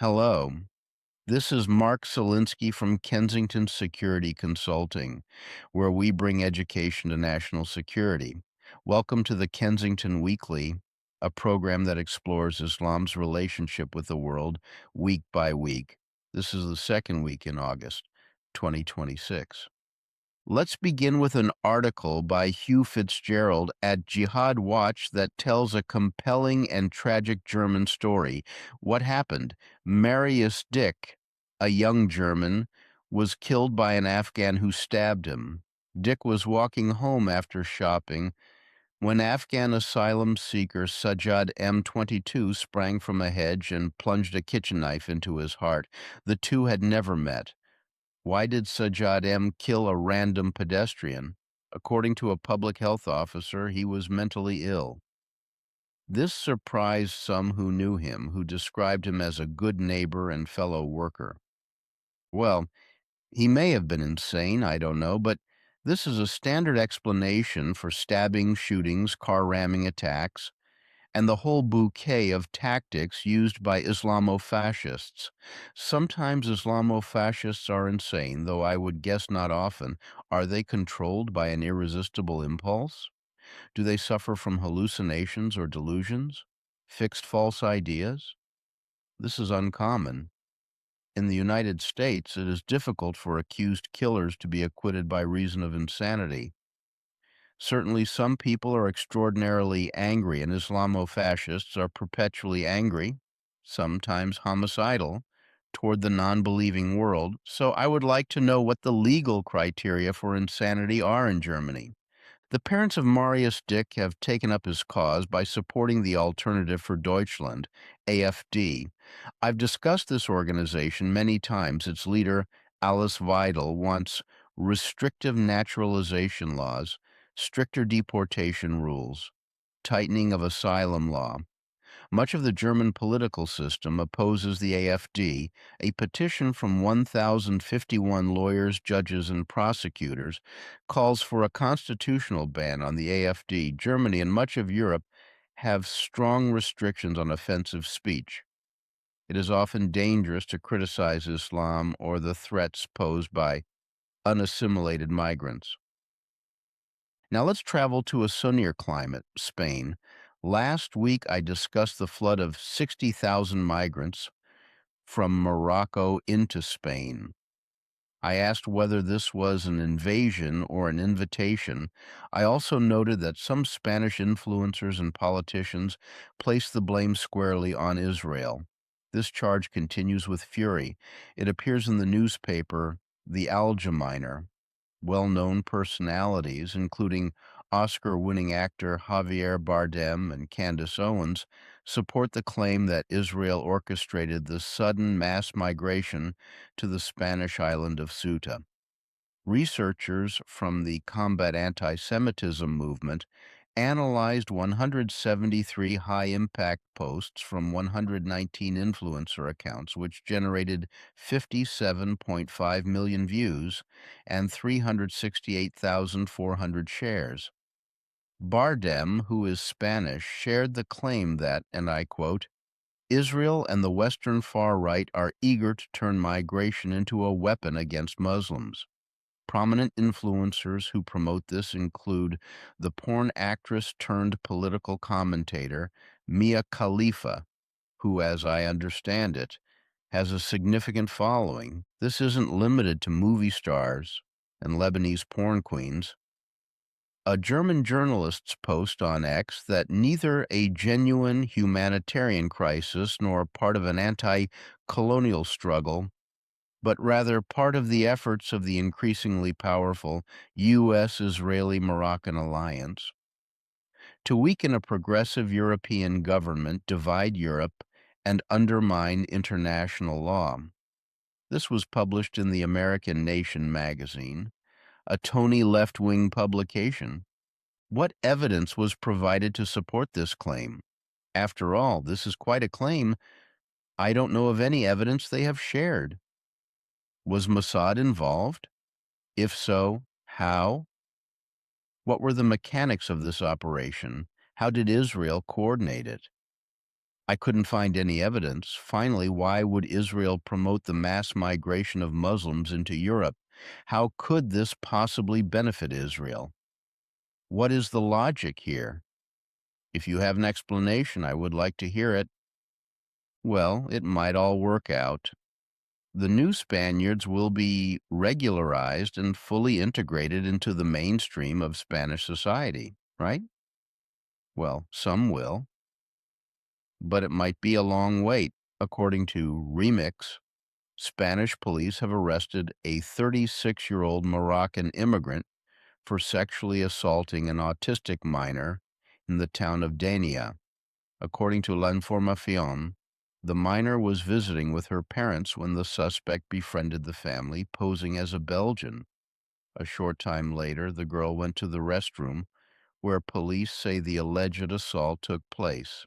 Hello, this is Mark Silinsky from Kensington Security Consulting, where we bring education to national security. Welcome to the Kensington Weekly, a program that explores Islam's relationship with the world week by week. This is the second week in August 2026. Let's begin with an article by Hugh Fitzgerald at Jihad Watch that tells a compelling and tragic German story. What happened? Marius Dick, a young German, was killed by an Afghan who stabbed him. Dick was walking home after shopping when Afghan asylum seeker Sajad M, 22, sprang from a hedge and plunged a kitchen knife into his heart. The two had never met. Why did Sajad M kill a random pedestrian? According to a public health officer, he was mentally ill. This surprised some who knew him, who described him as a good neighbor and fellow worker. Well, he may have been insane, I don't know, but this is a standard explanation for stabbing, shootings, car ramming attacks, and the whole bouquet of tactics used by Islamofascists. Sometimes Islamofascists are insane, though I would guess not often. Are they controlled by an irresistible impulse? Do they suffer from hallucinations or delusions? Fixed false ideas? This is uncommon. In the United States, it is difficult for accused killers to be acquitted by reason of insanity. Certainly, some people are extraordinarily angry, and Islamofascists are perpetually angry, sometimes homicidal, toward the non believing world. So, I would like to know what the legal criteria for insanity are in Germany. The parents of Marius Dick have taken up his cause by supporting the Alternative for Deutschland, AfD. I've discussed this organization many times. Its leader, Alice Weidel, wants restrictive naturalization laws, stricter deportation rules, tightening of asylum law. Much of the German political system opposes the AfD. A petition from 1,051 lawyers, judges, and prosecutors calls for a constitutional ban on the AfD. Germany and much of Europe have strong restrictions on offensive speech. It is often dangerous to criticize Islam or the threats posed by unassimilated migrants. Now let's travel to a sunnier climate, Spain. Last week, I discussed the flood of 60,000 migrants from Morocco into Spain. I asked whether this was an invasion or an invitation. I also noted that some Spanish influencers and politicians place the blame squarely on Israel. This charge continues with fury. It appears in the newspaper The Algeminer. Well-known personalities, including Oscar-winning actor Javier Bardem and Candace Owens, support the claim that Israel orchestrated the sudden mass migration to the Spanish island of Ceuta. Researchers from the Combat Anti-Semitism movement analyzed 173 high-impact posts from 119 influencer accounts, which generated 57.5 million views and 368,400 shares. Bardem, who is Spanish, shared the claim that, and I quote, Israel and the Western far right are eager to turn migration into a weapon against Muslims. Prominent influencers who promote this include the porn actress turned political commentator Mia Khalifa, who, as I understand it, has a significant following. This isn't limited to movie stars and Lebanese porn queens. A German journalist's post on X that neither a genuine humanitarian crisis nor part of an anti-colonial struggle but rather part of the efforts of the increasingly powerful U.S.-Israeli-Moroccan alliance to weaken a progressive European government, divide Europe, and undermine international law. This was published in the American Nation magazine, a Tony left-wing publication. What evidence was provided to support this claim? After all, this is quite a claim. I don't know of any evidence they have shared. Was Mossad involved? If so, how? What were the mechanics of this operation? How did Israel coordinate it? I couldn't find any evidence. Finally, why would Israel promote the mass migration of Muslims into Europe? How could this possibly benefit Israel? What is the logic here? If you have an explanation, I would like to hear it. Well, it might all work out. The new Spaniards will be regularized and fully integrated into the mainstream of Spanish society, right? Well, some will, but it might be a long wait. According to Remix, Spanish police have arrested a 36-year-old Moroccan immigrant for sexually assaulting an autistic minor in the town of Denia. According to La Información, the minor was visiting with her parents when the suspect befriended the family, posing as a Belgian. A short time later, the girl went to the restroom where police say the alleged assault took place.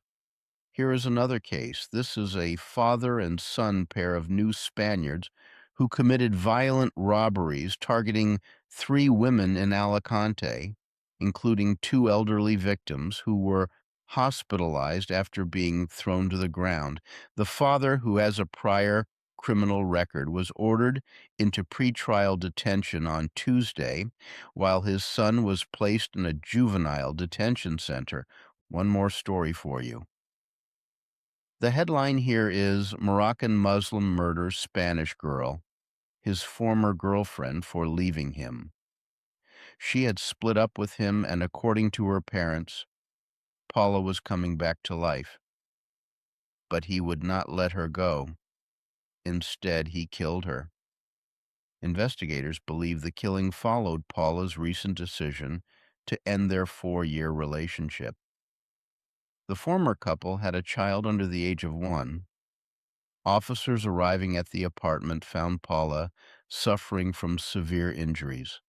Here is another case. This is a father and son pair of new Spaniards who committed violent robberies targeting three women in Alicante, including two elderly victims who were hospitalized after being thrown to the ground. The father, who has a prior criminal record, was ordered into pretrial detention on Tuesday, while his son was placed in a juvenile detention center. One more story for you. The headline here is Moroccan Muslim murders Spanish girl, his former girlfriend for leaving him. She had split up with him, and according to her parents, Paula was coming back to life. But he would not let her go. Instead, he killed her. Investigators believe the killing followed Paula's recent decision to end their 4-year relationship. The former couple had a child under the age of 1. Officers arriving at the apartment found Paula suffering from severe injuries.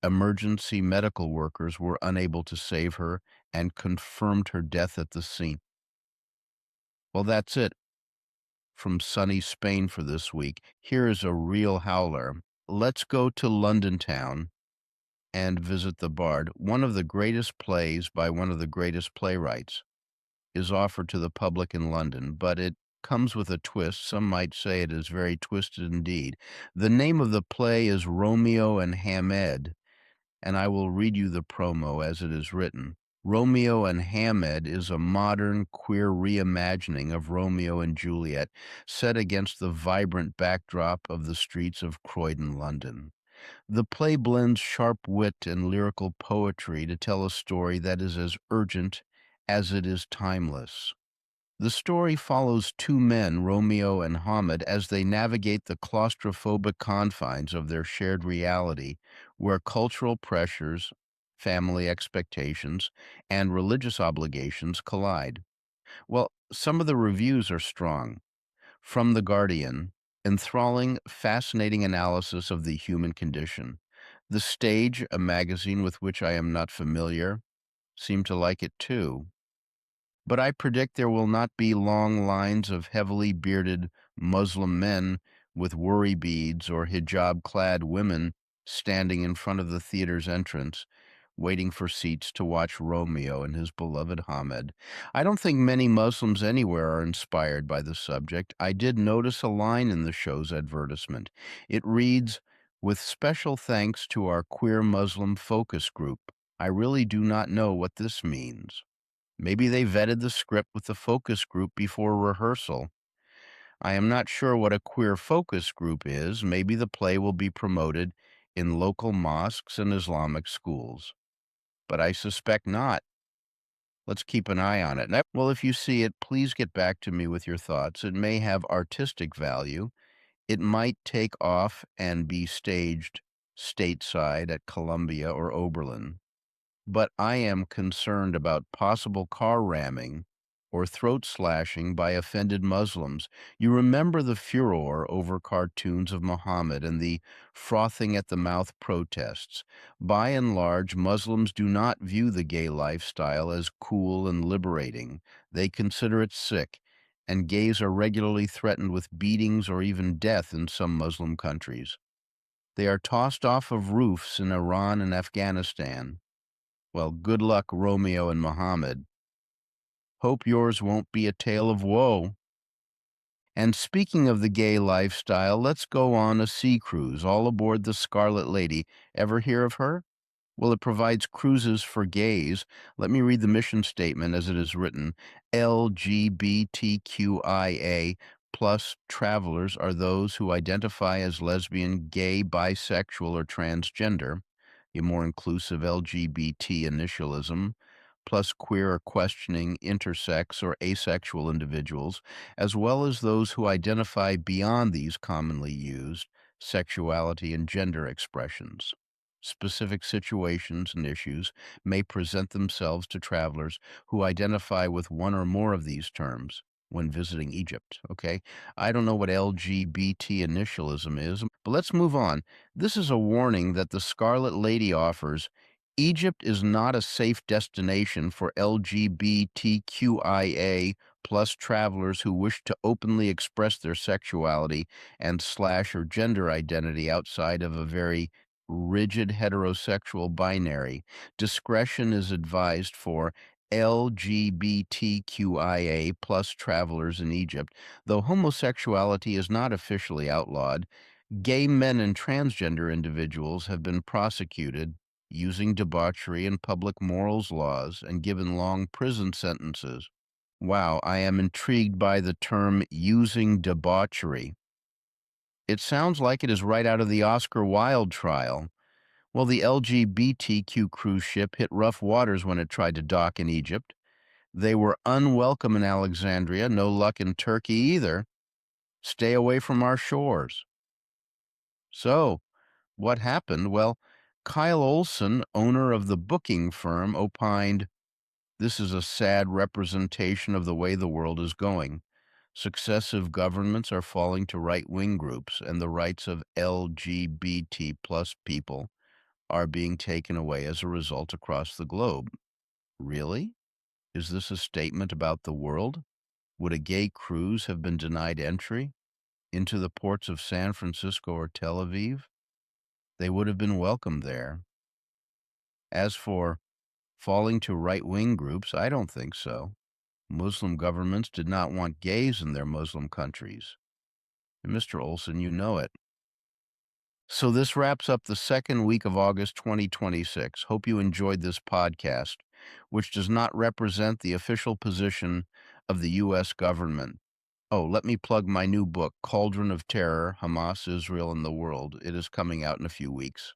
Emergency medical workers were unable to save her and confirmed her death at the scene. Well, that's it from sunny Spain for this week. Here is a real howler. Let's go to London town and visit the Bard. One of the greatest plays by one of the greatest playwrights is offered to the public in London, but it comes with a twist. Some might say it is very twisted indeed. The name of the play is Romeo and Hamed, and I will read you the promo as it is written. Romeo and Hamed is a modern queer reimagining of Romeo and Juliet set against the vibrant backdrop of the streets of Croydon, London. The play blends sharp wit and lyrical poetry to tell a story that is as urgent as it is timeless. The story follows two men, Romeo and Hamid, as they navigate the claustrophobic confines of their shared reality, where cultural pressures, family expectations, and religious obligations collide. Well, some of the reviews are strong. From The Guardian, enthralling, fascinating analysis of the human condition. The Stage, a magazine with which I am not familiar, seem to like it too. But I predict there will not be long lines of heavily bearded Muslim men with worry beads or hijab-clad women standing in front of the theater's entrance, waiting for seats to watch Romeo and his beloved Hamed. I don't think many Muslims anywhere are inspired by the subject. I did notice a line in the show's advertisement. It reads, "With special thanks to our queer Muslim focus group." I really do not know what this means. Maybe they vetted the script with the focus group before rehearsal. I am not sure what a queer focus group is. Maybe the play will be promoted in local mosques and Islamic schools. But I suspect not. Let's keep an eye on it. Well, if you see it, please get back to me with your thoughts. It may have artistic value. It might take off and be staged stateside at Columbia or Oberlin. But I am concerned about possible car ramming or throat slashing by offended Muslims. You remember the furor over cartoons of Muhammad and the frothing at the mouth protests. By and large, Muslims do not view the gay lifestyle as cool and liberating. They consider it sick, and gays are regularly threatened with beatings or even death in some Muslim countries. They are tossed off of roofs in Iran and Afghanistan. Well, good luck, Romeo and Muhammad. Hope yours won't be a tale of woe. And speaking of the gay lifestyle, let's go on a sea cruise, all aboard the Scarlet Lady. Ever hear of her? Well, it provides cruises for gays. Let me read the mission statement as it is written. LGBTQIA plus travelers are those who identify as lesbian, gay, bisexual, or transgender, a more inclusive LGBT initialism, plus queer or questioning, intersex, or asexual individuals, as well as those who identify beyond these commonly used sexuality and gender expressions. Specific situations and issues may present themselves to travelers who identify with one or more of these terms when visiting Egypt. Okay, I don't know what LGBT initialism is, but let's move on. This is a warning that the Scarlet Lady offers. Egypt is not a safe destination for LGBTQIA plus travelers who wish to openly express their sexuality and slash or gender identity outside of a very rigid heterosexual binary. Discretion is advised for LGBTQIA plus travelers in Egypt. Though homosexuality is not officially outlawed, gay men and transgender individuals have been prosecuted using debauchery and public morals laws and given long prison sentences. Wow, I am intrigued by the term using debauchery. It sounds like it is right out of the Oscar Wilde trial. Well, the LGBTQ cruise ship hit rough waters when it tried to dock in Egypt. They were unwelcome in Alexandria, no luck in Turkey either. Stay away from our shores. So, what happened? Well, Kyle Olson, owner of the booking firm, opined, "This is a sad representation of the way the world is going. Successive governments are falling to right-wing groups, and the rights of LGBT plus people are being taken away as a result across the globe." Really? Is this a statement about the world? Would a gay cruise have been denied entry into the ports of San Francisco or Tel Aviv? They would have been welcome there. As for falling to right-wing groups, I don't think so. Muslim governments did not want gays in their Muslim countries. And Mr. Olson, you know it. So this wraps up the second week of August 2026. Hope you enjoyed this podcast, which does not represent the official position of the U.S. government. Oh, let me plug my new book, Cauldron of Terror, Hamas, Israel, and the World. It is coming out in a few weeks.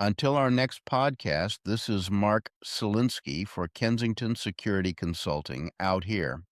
Until our next podcast, this is Mark Silinsky for Kensington Security Consulting out here.